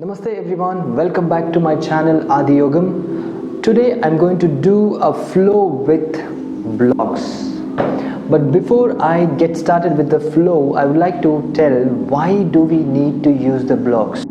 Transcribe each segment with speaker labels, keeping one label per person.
Speaker 1: Namaste everyone, welcome back to my channel Adiyogam. Today I'm going to do a flow with blocks. But before I get started with the flow, I would like to tell why do we need to use the blocks.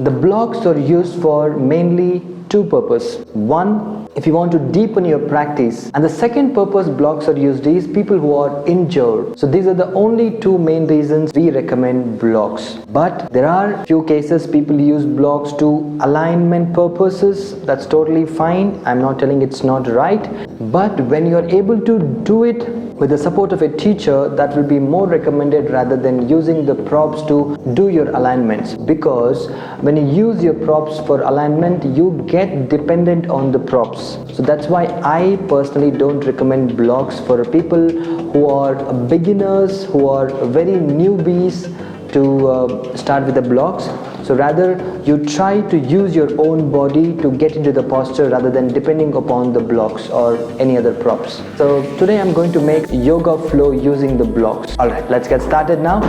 Speaker 1: The blocks are used for mainly two purposes. One, if you want to deepen your practice, and the second purpose blocks are used is people who are injured. So these are the only two main reasons we recommend blocks. But there are few cases people use blocks to alignment purposes. That's totally fine. I'm not telling it's not right. But when you're able to do it with the support of a teacher, that will be more recommended rather than using the props to do your alignments, because when you use your props for alignment, you get dependent on the props. So that's why I personally don't recommend blocks for people who are beginners, who are very newbies to start with the blocks. So rather you try to use your own body to get into the posture rather than depending upon the blocks or any other props. So today I'm going to make yoga flow using the blocks. Alright, let's get started now.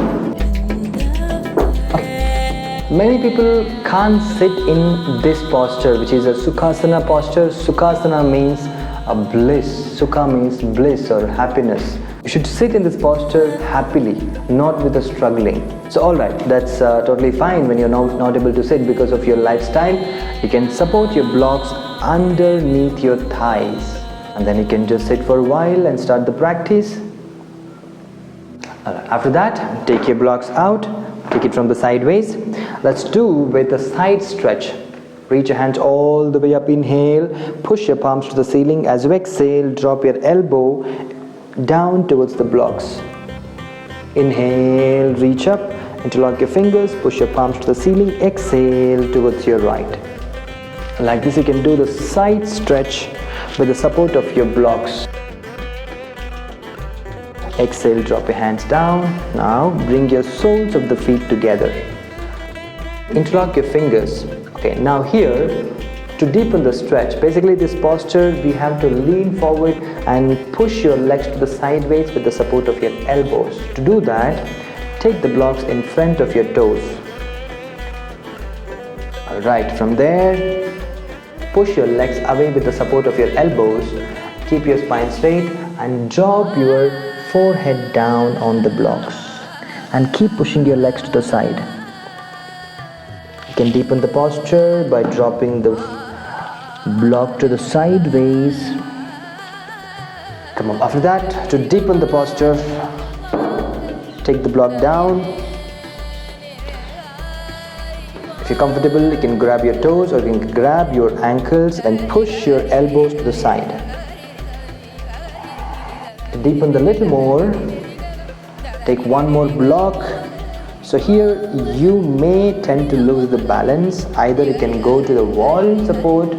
Speaker 1: Many people can't sit in this posture, which is a Sukhasana posture. Sukhasana means a bliss. Sukha means bliss or happiness. You should sit in this posture happily, not with a struggling. So alright, that's totally fine when you're not able to sit because of your lifestyle. You can support your blocks underneath your thighs. And then you can just sit for a while and start the practice. After that, take your blocks out. Take it from the sideways. Let's do with a side stretch. Reach your hands all the way up. Inhale, push your palms to the ceiling. As you exhale, drop your elbow down towards the blocks. Inhale, reach up, interlock your fingers, push your palms to the ceiling. Exhale towards your right. Like this, you can do the side stretch with the support of your blocks. Exhale, drop your hands down. Now bring your soles of the feet together. Interlock your fingers. Okay, now here to deepen the stretch, basically this posture we have to lean forward and push your legs to the sideways with the support of your elbows. To do that, take the blocks in front of your toes. Alright, from there, push your legs away with the support of your elbows. Keep your spine straight and drop your forehead down on the blocks and keep pushing your legs to the side. You can deepen the posture by dropping the block to the sideways. Come on. After that, to deepen the posture, take the block down. If you're comfortable, you can grab your toes or you can grab your ankles and push your elbows to the side. Deepen the little more, take one more block. So here you may tend to lose the balance. Either you can go to the wall support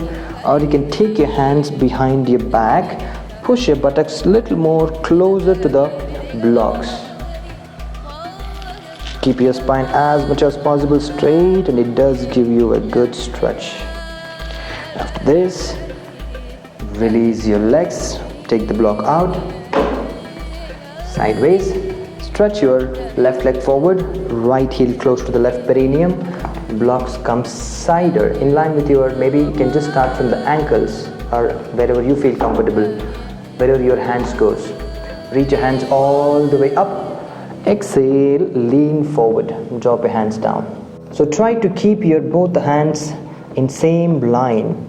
Speaker 1: or you can take your hands behind your back, push your buttocks a little more closer to the blocks. Keep your spine as much as possible straight, and it does give you a good stretch. After this, release your legs, take the block out. Sideways, stretch your left leg forward, right heel close to the left perineum. Blocks come sider in line with your, maybe you can just start from the ankles or wherever you feel comfortable, wherever your hands goes. Reach your hands all the way up. Exhale, lean forward, drop your hands down. So try to keep your both the hands in same line.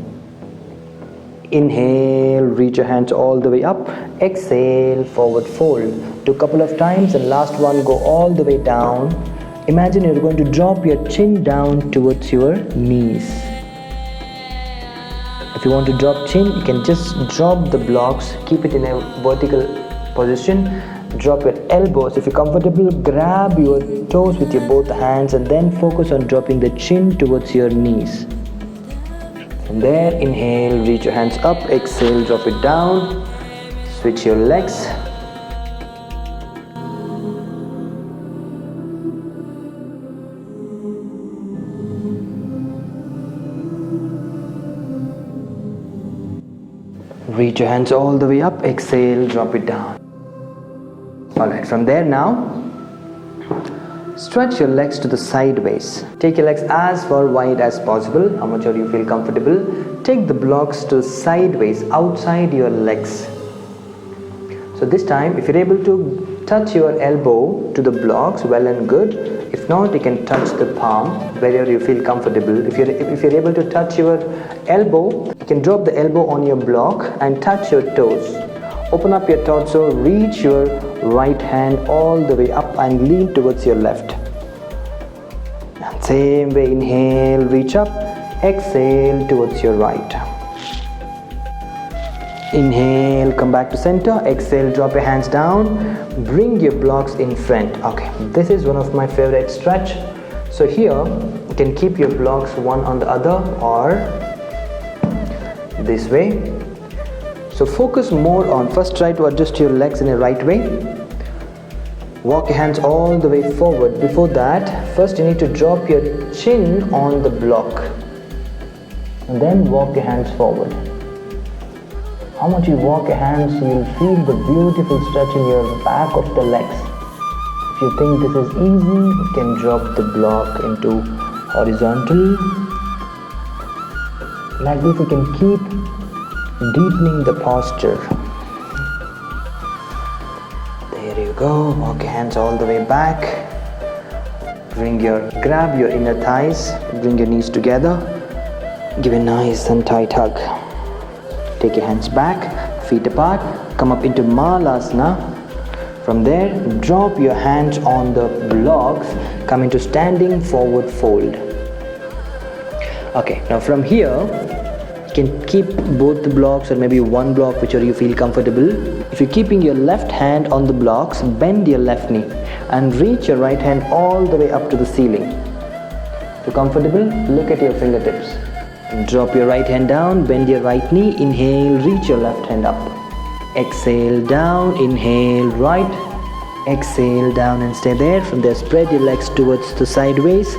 Speaker 1: Inhale, reach your hands all the way up. Exhale, forward fold. Do a couple of times, and last one, go all the way down. Imagine you're going to drop your chin down towards your knees. If you want to drop chin, you can just drop the blocks, keep it in a vertical position. Drop your elbows. If you're comfortable, grab your toes with your both hands and then focus on dropping the chin towards your knees. From there, inhale, reach your hands up. Exhale, drop it down. Switch your legs. Reach your hands all the way up. Exhale, drop it down. Alright, from there now, stretch your legs to the sideways. Take your legs as far wide as possible, how much you feel comfortable. Take the blocks to sideways, outside your legs. So this time, if you're able to touch your elbow to the blocks, well and good. If not, you can touch the palm wherever you feel comfortable. If you're able to touch your elbow, you can drop the elbow on your block and touch your toes. Open up your torso, reach your right hand all the way up and lean towards your left. And same way, inhale, reach up, exhale towards your right. Inhale, come back to center, exhale, drop your hands down, bring your blocks in front. Okay, this is one of my favorite stretch. So here, you can keep your blocks one on the other or this way. So focus more on, first try to adjust your legs in a right way. Walk your hands all the way forward. Before that, first you need to drop your chin on the block and then walk your hands forward. How much you walk your hands, you will feel the beautiful stretch in your back of the legs. If you think this is easy, you can drop the block into horizontal. Like this, you can keep deepening the posture. There you go. Walk your hands all the way back. Grab your inner thighs. Bring your knees together. Give a nice and tight hug. Take your hands back, feet apart, come up into Malasana. From there, drop your hands on the blocks, come into standing forward fold. Okay, now from here, you can keep both the blocks or maybe one block whichever you feel comfortable. If you're keeping your left hand on the blocks, bend your left knee and reach your right hand all the way up to the ceiling. If you're comfortable, look at your fingertips. Drop your right hand down, bend your right knee, inhale, reach your left hand up. Exhale down, inhale right, exhale down and stay there. From there, spread your legs towards the sideways,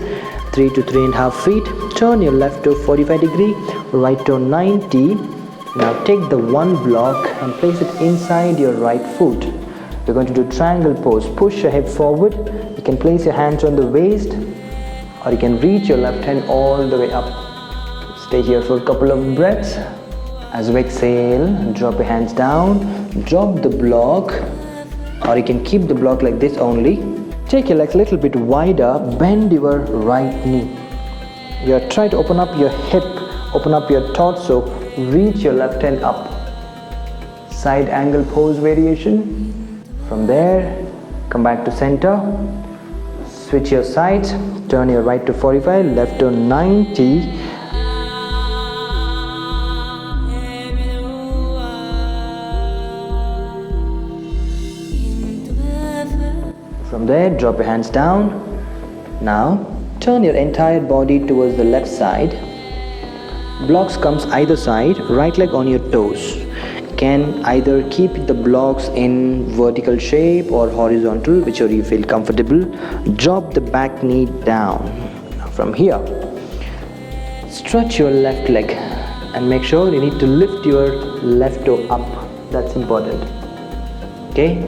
Speaker 1: 3 to 3.5 feet. Turn your left toe 45 degree, right toe 90. Now take the one block and place it inside your right foot. You're going to do triangle pose. Push your hip forward. You can place your hands on the waist or you can reach your left hand all the way up. Stay here for a couple of breaths. As you exhale, drop your hands down, drop the block, or you can keep the block like this only. Take your legs a little bit wider, bend your right knee. Try to open up your hip, open up your torso, reach your left hand up. Side angle pose variation. From there, come back to center. Switch your sides, turn your right to 45, left to 90. From there, drop your hands down. Now, turn your entire body towards the left side. Blocks comes either side, right leg on your toes. Can either keep the blocks in vertical shape or horizontal, whichever you feel comfortable. Drop the back knee down. Now from here, stretch your left leg and make sure you need to lift your left toe up. That's important. Okay?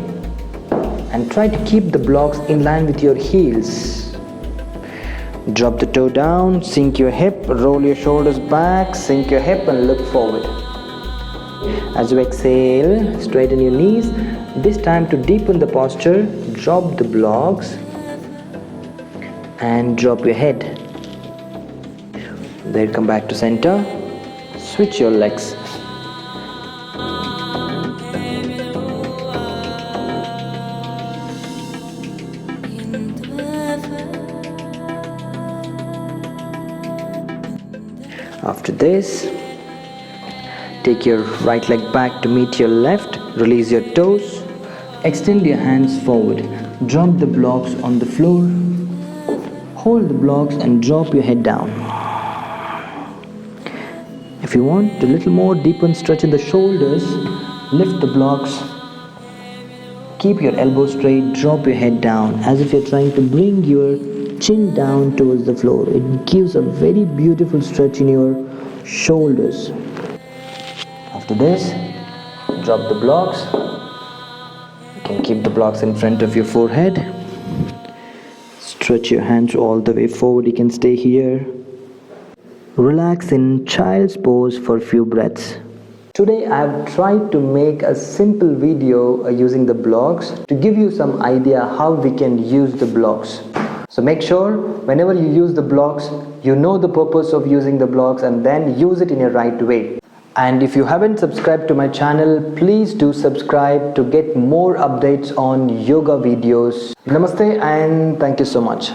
Speaker 1: And try to keep the blocks in line with your heels. Drop the toe down, sink your hip, roll your shoulders back, sink your hip and look forward. As you exhale, straighten your knees. This time to deepen the posture, drop the blocks and drop your head. Then come back to center, switch your legs. After this, take your right leg back to meet your left, release your toes, extend your hands forward, drop the blocks on the floor, hold the blocks and drop your head down. If you want a little more deepen stretch in the shoulders, lift the blocks, keep your elbows straight, drop your head down as if you're trying to bring your chin down towards the floor. It gives a very beautiful stretch in your shoulders. After this, drop the blocks. You can keep the blocks in front of your forehead. Stretch your hands all the way forward. You can stay here. Relax in child's pose for a few breaths. Today I have tried to make a simple video using the blocks to give you some idea how we can use the blocks. So make sure whenever you use the blocks, you know the purpose of using the blocks and then use it in a right way. And if you haven't subscribed to my channel, please do subscribe to get more updates on yoga videos. Namaste and thank you so much.